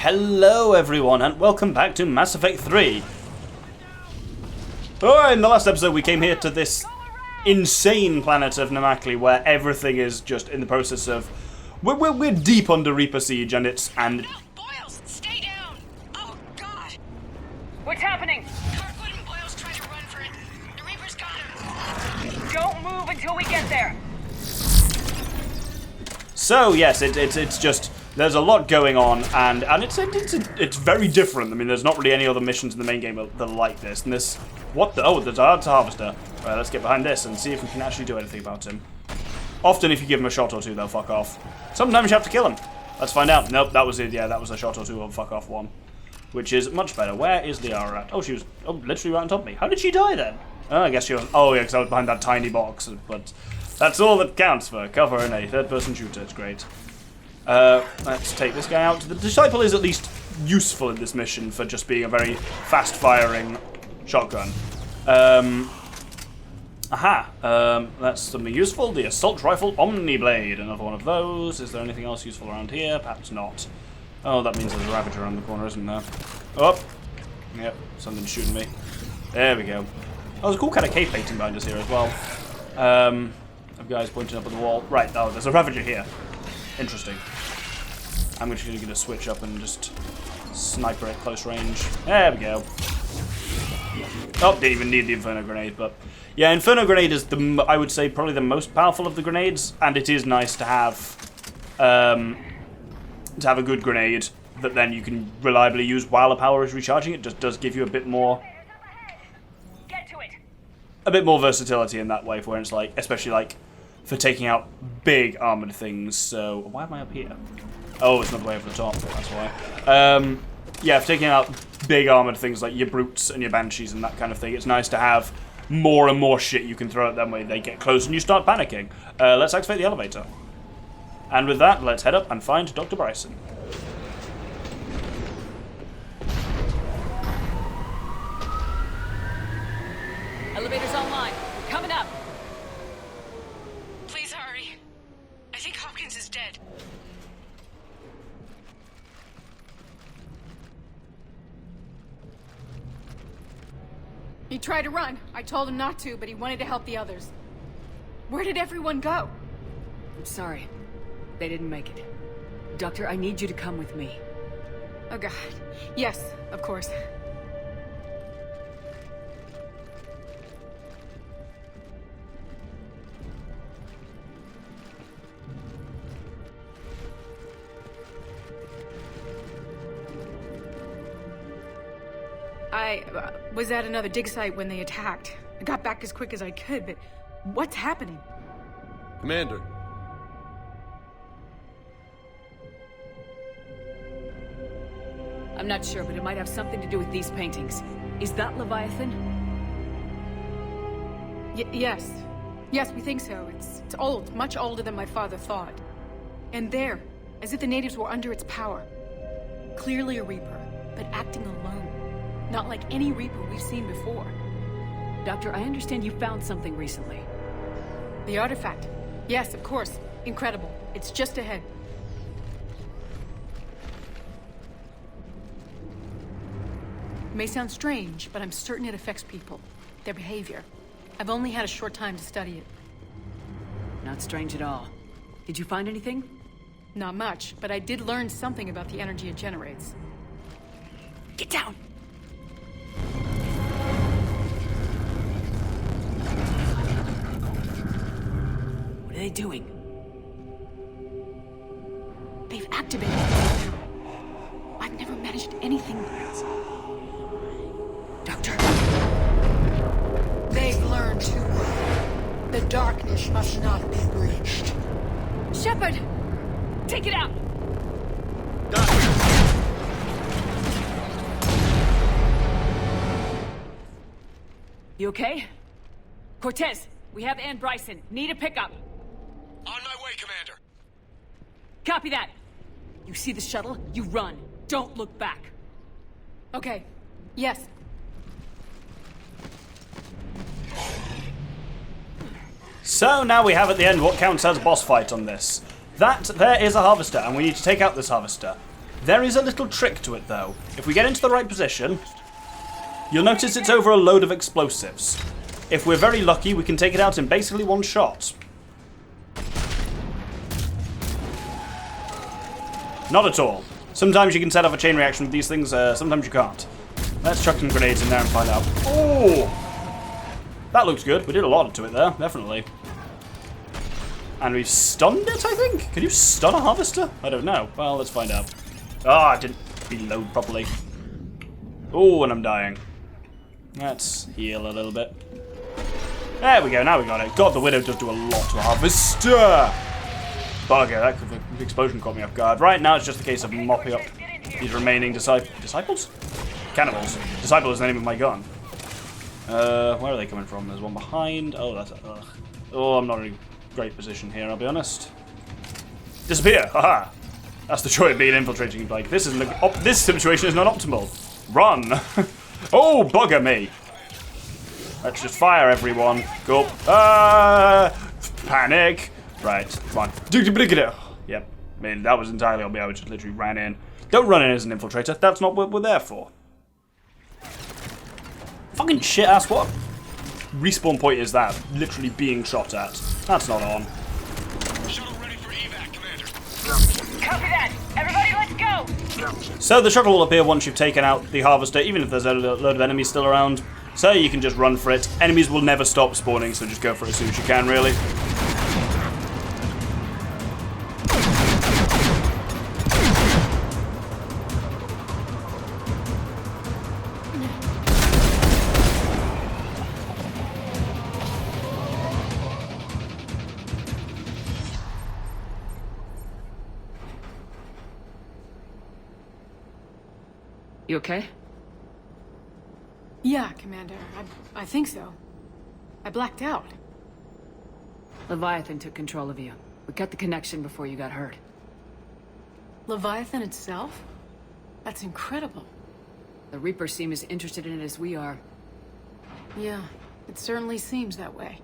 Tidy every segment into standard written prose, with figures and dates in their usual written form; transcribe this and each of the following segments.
Hello everyone and welcome back to Mass Effect 3. Oh, in the last episode we came here to this insane planet of Namakli where everything is just in the process of... We're deep under Reaper Siege and it's... No, Boyles, stay down! Oh, God! What's happening? Kirkwood and Boyles tried to run for it. The Reaper's got him. Don't move until we get there. So yes, it's just... There's a lot going on, and it's very different. I mean, there's not really any other missions in the main game that are like this. And this, what the? Oh, there's a harvester. Right, let's get behind this and see if we can actually do anything about him. Often, if you give him a shot or two, they'll fuck off. Sometimes you have to kill him. Let's find out. Nope, that was it. Yeah, that was a shot or two of fuck off one, which is much better. Where is Liara at? Oh, she was literally right on top of me. How did she die then? Oh, I guess she was. Oh, yeah, because I was behind that tiny box. But that's all that counts for cover in a third-person shooter. It's great. Let's take this guy out. The Disciple is at least useful in this mission for just being a very fast-firing shotgun. That's something useful. The Assault Rifle Omni Blade. Another one of those. Is there anything else useful around here? Perhaps not. Oh, that means there's a Ravager around the corner, isn't there? Oh! Yep, something's shooting me. There we go. Oh, there's a cool kind of cave painting behind us here as well. Of guys pointing up at the wall. Right, oh, there's a Ravager here. Interesting. I'm just going to switch up and just sniper at close range. There we go. Oh, didn't even need the Inferno Grenade, but... Yeah, Inferno Grenade is, I would say, probably the most powerful of the grenades, and it is nice to have a good grenade that then you can reliably use while the power is recharging. It just does give you a bit more... Get to it. A bit more versatility in that way, for it's like, especially like, for taking out big armored things. So, why am I up here? Oh, it's not the way over the top, that's why. Yeah, for taking out big armored things like your brutes and your banshees and that kind of thing, it's nice to have more and more shit you can throw at them when they get close and you start panicking. Let's activate the elevator. And with that, let's head up and find Dr. Bryson. Elevator's online. We're coming up. Please hurry. I think Hopkins is dead. He tried to run. I told him not to, but he wanted to help the others. Where did everyone go? I'm sorry. They didn't make it. Doctor, I need you to come with me. Oh God. Yes, of course. I was at another dig site when they attacked. I got back as quick as I could, but what's happening? Commander. I'm not sure, but it might have something to do with these paintings. Is that Leviathan? Yes. Yes, we think so. It's old, much older than my father thought. And there, as if the natives were under its power. Clearly a Reaper, but acting alone. Not like any Reaper we've seen before. Doctor, I understand you found something recently. The artifact. Yes, of course. Incredible. It's just ahead. It may sound strange, but I'm certain it affects people. Their behavior. I've only had a short time to study it. Not strange at all. Did you find anything? Not much, but I did learn something about the energy it generates. Get down! What are they doing? They've activated it. I've never managed anything. Doctor! They've learned too well. The darkness must not be breached. Shepard! Take it out! You okay? Cortez, we have Ann Bryson. Need a pickup. On my way, Commander. Copy that. You see the shuttle? You run. Don't look back. Okay. Yes. So now we have at the end what counts as a boss fight on this. That there is a harvester, and we need to take out this harvester. There is a little trick to it, though. If we get into the right position, you'll notice it's over a load of explosives. If we're very lucky, we can take it out in basically one shot. Not at all. Sometimes you can set off a chain reaction with these things, sometimes you can't. Let's chuck some grenades in there and find out. Oh! That looks good. We did a lot to it there, definitely. And we've stunned it, I think? Can you stun a harvester? I don't know. Well, let's find out. Ah, it didn't reload properly. Oh, and I'm dying. Let's heal a little bit. There we go, now we got it. God, the Widow does do a lot to a harvester! Bugger, that explosion caught me off guard. Right now it's just a case of mopping up these remaining disciples? Cannibals. Disciple is the name of my gun. Where are they coming from? There's one behind. Oh, that's... Ugh. Oh, I'm not in a great position here, I'll be honest. Disappear! Haha! That's the joy of being infiltrating. Like, this situation is not optimal. Run! Oh, bugger me! Let's just fire everyone. Go. Panic! Right, come on. Yep. I mean, that was entirely on me. I just literally ran in. Don't run in as an infiltrator. That's not what we're there for. Fucking shit ass, what respawn point is that? Literally being shot at. That's not on. Shuttle ready for evac, Commander. Copy that! Everybody, let's go! So the shuttle will appear once you've taken out the harvester, even if there's a load of enemies still around. So you can just run for it. Enemies will never stop spawning, so just go for it as soon as you can, really. You okay? Yeah, Commander. I think so. I blacked out. Leviathan took control of you. We cut the connection before you got hurt. Leviathan itself? That's incredible. The Reapers seem as interested in it as we are. Yeah, it certainly seems that way.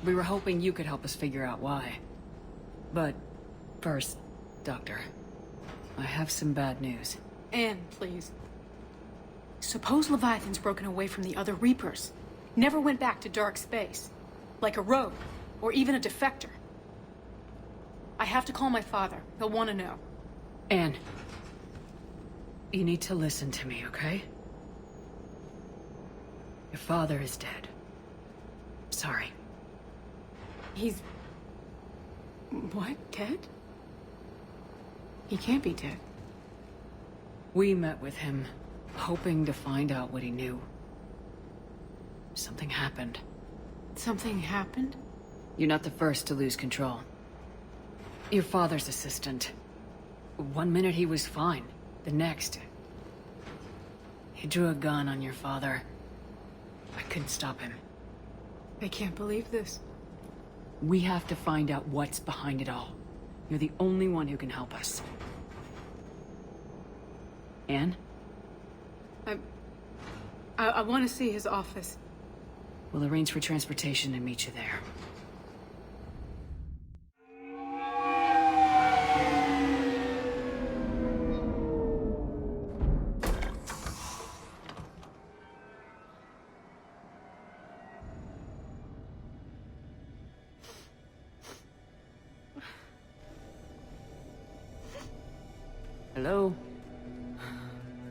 We were hoping you could help us figure out why. But first, Doctor, I have some bad news. Ann, please. Suppose Leviathan's broken away from the other Reapers. Never went back to dark space. Like a rogue, or even a defector. I have to call my father. He'll want to know. Ann, you need to listen to me, okay? Your father is dead. Sorry. He's... What? Dead? He can't be dead. We met with him, hoping to find out what he knew. Something happened. Something happened? You're not the first to lose control. Your father's assistant. One minute he was fine. The next... he drew a gun on your father. I couldn't stop him. I can't believe this. We have to find out what's behind it all. You're the only one who can help us. Ann? I want to see his office. We'll arrange for transportation and meet you there. Hello?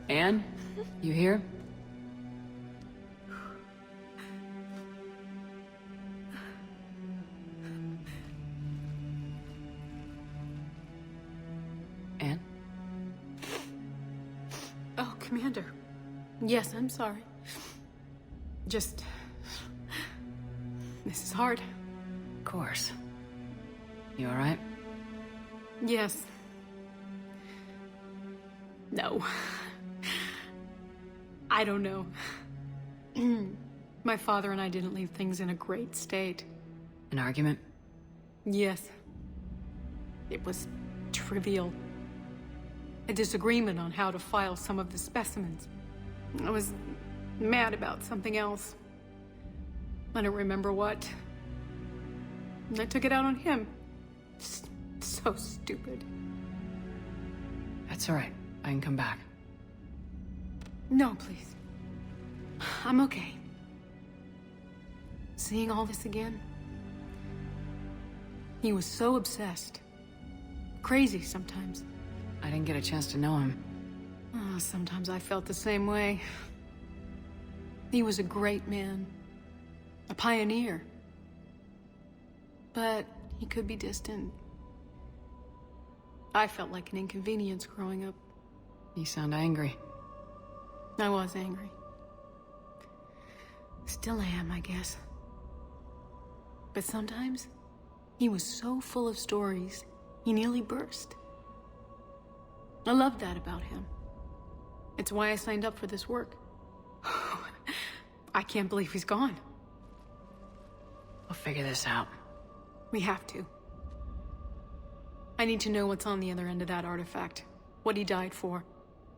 Ann? You here? Ann? Oh, Commander. Yes, I'm sorry. Just... this is hard. Of course. You alright? Yes. No. I don't know. My father and I didn't leave things in a great state. An argument? Yes. It was trivial. A disagreement on how to file some of the specimens. I was mad about something else. I don't remember what. And I took it out on him. So stupid. That's alright. I can come back. No, please. I'm okay. Seeing all this again? He was so obsessed. Crazy sometimes. I didn't get a chance to know him. Oh, sometimes I felt the same way. He was a great man. A pioneer. But he could be distant. I felt like an inconvenience growing up. You sound angry. I was angry. Still am, I guess. But sometimes, he was so full of stories, he nearly burst. I loved that about him. It's why I signed up for this work. I can't believe he's gone. We'll figure this out. We have to. I need to know what's on the other end of that artifact. What he died for.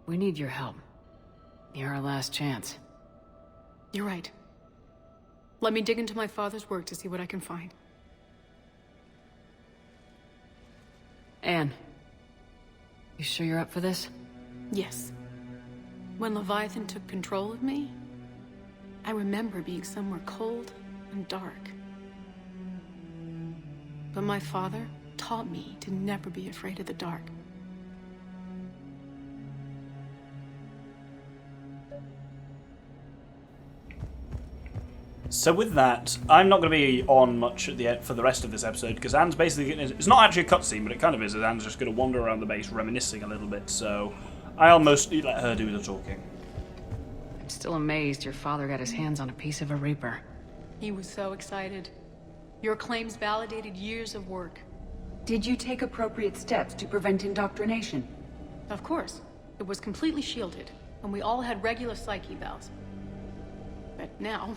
We need your help. You're our last chance. You're right. Let me dig into my father's work to see what I can find. Anne. You sure you're up for this? Yes. When Leviathan took control of me, I remember being somewhere cold and dark. But my father taught me to never be afraid of the dark. So with that, I'm not going to be on much at the end for the rest of this episode, because Anne's basically... It's not actually a cutscene, but it kind of is, as Anne's just going to wander around the base reminiscing a little bit, so I'll mostly let her do the talking. I'm still amazed your father got his hands on a piece of a Reaper. He was so excited. Your claims validated years of work. Did you take appropriate steps to prevent indoctrination? Of course. It was completely shielded, and we all had regular psych evals. But now,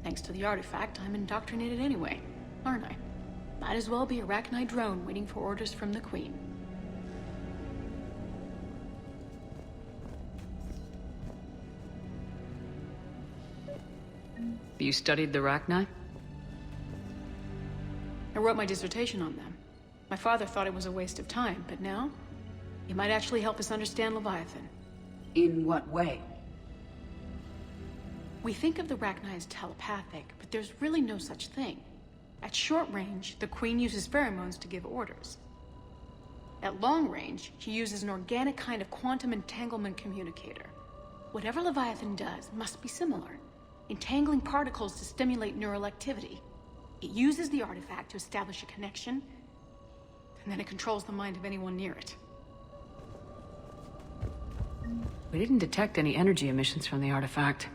thanks to the artifact, I'm indoctrinated anyway, aren't I? Might as well be a Arachnite drone waiting for orders from the Queen. You studied the Arachnite? I wrote my dissertation on them. My father thought it was a waste of time, but now, it might actually help us understand Leviathan. In what way? We think of the Arachnite as telepathic, but there's really no such thing. At short range, the Queen uses pheromones to give orders. At long range, she uses an organic kind of quantum entanglement communicator. Whatever Leviathan does must be similar, entangling particles to stimulate neural activity. It uses the artifact to establish a connection, and then it controls the mind of anyone near it. We didn't detect any energy emissions from the artifact.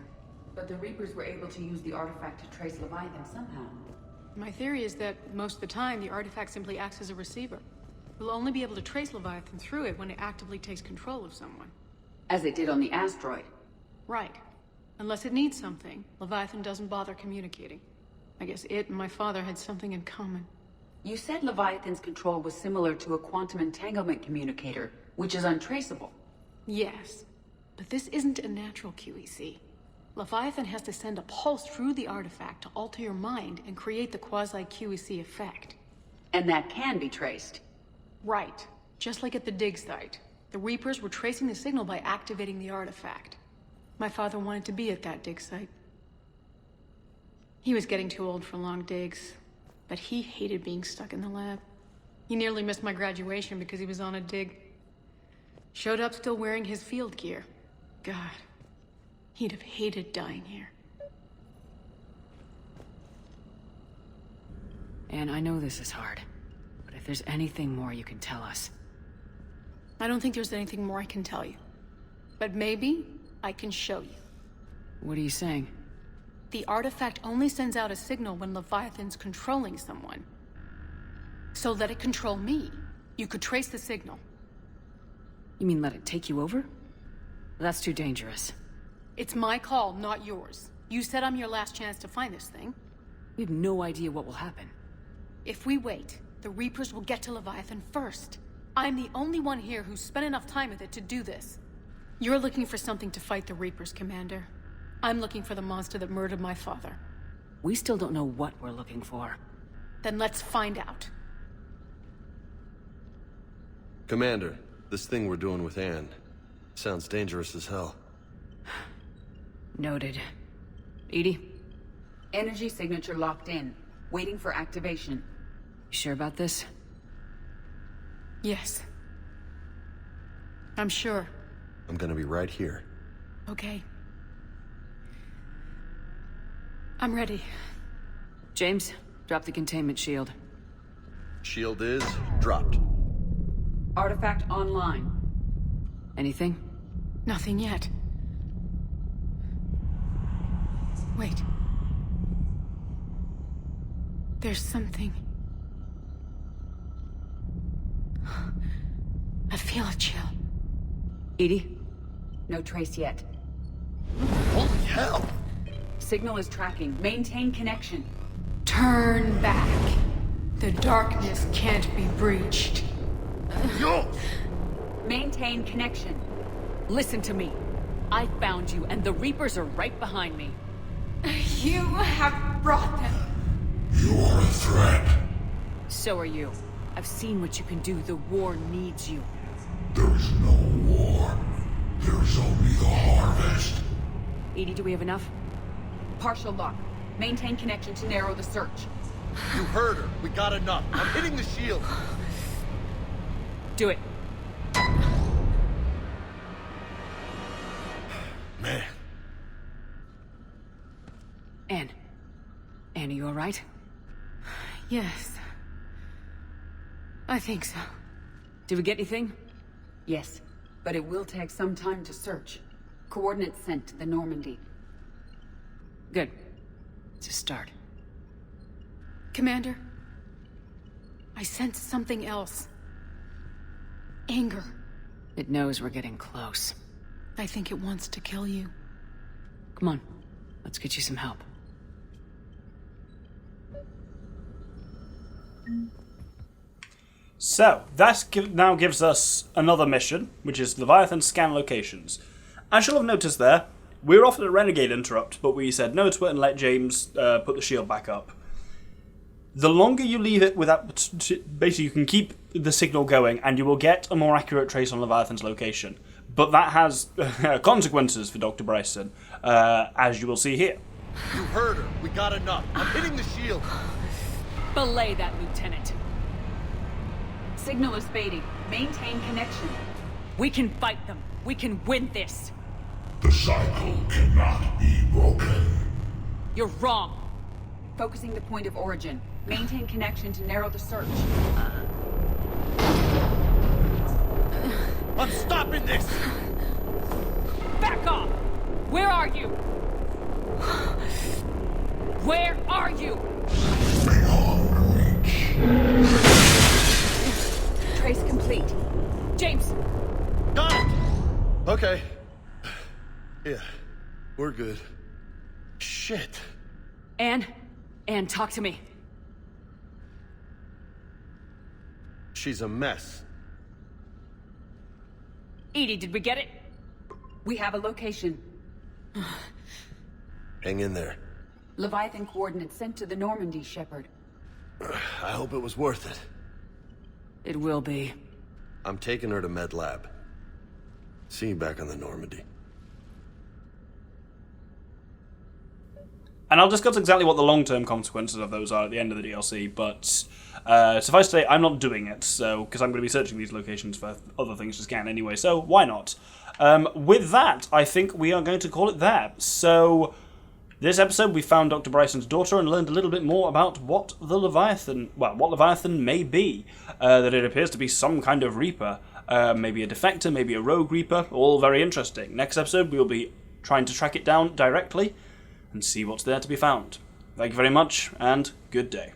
But the Reapers were able to use the artifact to trace Leviathan somehow. My theory is that most of the time, the artifact simply acts as a receiver. We'll only be able to trace Leviathan through it when it actively takes control of someone. As it did on the asteroid. Right. Unless it needs something, Leviathan doesn't bother communicating. I guess it and my father had something in common. You said Leviathan's control was similar to a quantum entanglement communicator, which is untraceable. Yes, but this isn't a natural QEC. Leviathan has to send a pulse through the artifact to alter your mind and create the quasi-QEC effect. And that can be traced. Right. Just like at the dig site. The Reapers were tracing the signal by activating the artifact. My father wanted to be at that dig site. He was getting too old for long digs, but he hated being stuck in the lab. He nearly missed my graduation because he was on a dig. Showed up still wearing his field gear. God. He'd have hated dying here. And I know this is hard, but if there's anything more you can tell us. I don't think there's anything more I can tell you. But maybe I can show you. What are you saying? The artifact only sends out a signal when Leviathan's controlling someone. So let it control me. You could trace the signal. You mean let it take you over? That's too dangerous. It's my call, not yours. You said I'm your last chance to find this thing. We have no idea what will happen. If we wait, the Reapers will get to Leviathan first. I'm the only one here who's spent enough time with it to do this. You're looking for something to fight the Reapers, Commander. I'm looking for the monster that murdered my father. We still don't know what we're looking for. Then let's find out. Commander, This thing we're doing with Ann sounds dangerous as hell. Noted. Edie? Energy signature locked in. Waiting for activation. You sure about this? Yes. I'm sure. I'm gonna be right here. Okay. I'm ready. James, drop the containment shield. Shield is dropped. Artifact online. Anything? Nothing yet. Wait. There's something. I feel a chill. Edie? No trace yet. Holy hell! Signal is tracking. Maintain connection. Turn back. The darkness can't be breached. Yo! Maintain connection. Listen to me. I found you, and the Reapers are right behind me. You have brought them. You are a threat. So are you. I've seen what you can do. The war needs you. There is no war. There is only the harvest. Edie, do we have enough? Partial lock. Maintain connection to narrow the search. You heard her. We got enough. I'm hitting the shield. Do it. Man. Ann. Ann, are you alright? Yes. I think so. Did we get anything? Yes, but it will take some time to search. Coordinates sent to the Normandy. Good. It's a start. Commander, I sense something else. Anger. It knows we're getting close. I think it wants to kill you. Come on. Let's get you some help. So, that now gives us another mission, which is Leviathan scan locations. As you'll have noticed there, we were offered a renegade interrupt, but we said no to it and let James put the shield back up. The longer you leave it without... Basically, you can keep the signal going, and you will get a more accurate trace on Leviathan's location. But that has consequences for Dr. Bryson, as you will see here. You heard her. We got enough. I'm hitting the shield. Belay that, Lieutenant. Signal is fading. Maintain connection. We can fight them. We can win this. The cycle cannot be broken. You're wrong. Focusing the point of origin. Maintain connection to narrow the search. I'm stopping this! Back off! Where are you? Where are you? Beyond reach. Trace complete. James! Got it! Okay. Yeah, we're good. Shit. Ann? Ann, talk to me. She's a mess. Edie, did we get it? We have a location. Hang in there. Leviathan coordinates sent to the Normandy, Shepard. I hope it was worth it. It will be. I'm taking her to Med Lab. See you back on the Normandy. And I'll discuss exactly what the long-term consequences of those are at the end of the DLC, but suffice to say, I'm not doing it, so because I'm going to be searching these locations for other things to scan anyway, so why not? With that, I think we are going to call it there. So, this episode we found Dr. Bryson's daughter and learned a little bit more about what the Leviathan, well, what Leviathan may be. That it appears to be some kind of Reaper, maybe a defector, maybe a rogue Reaper, all very interesting. Next episode we'll be trying to track it down directly and see what's there to be found. Thank you very much, and good day.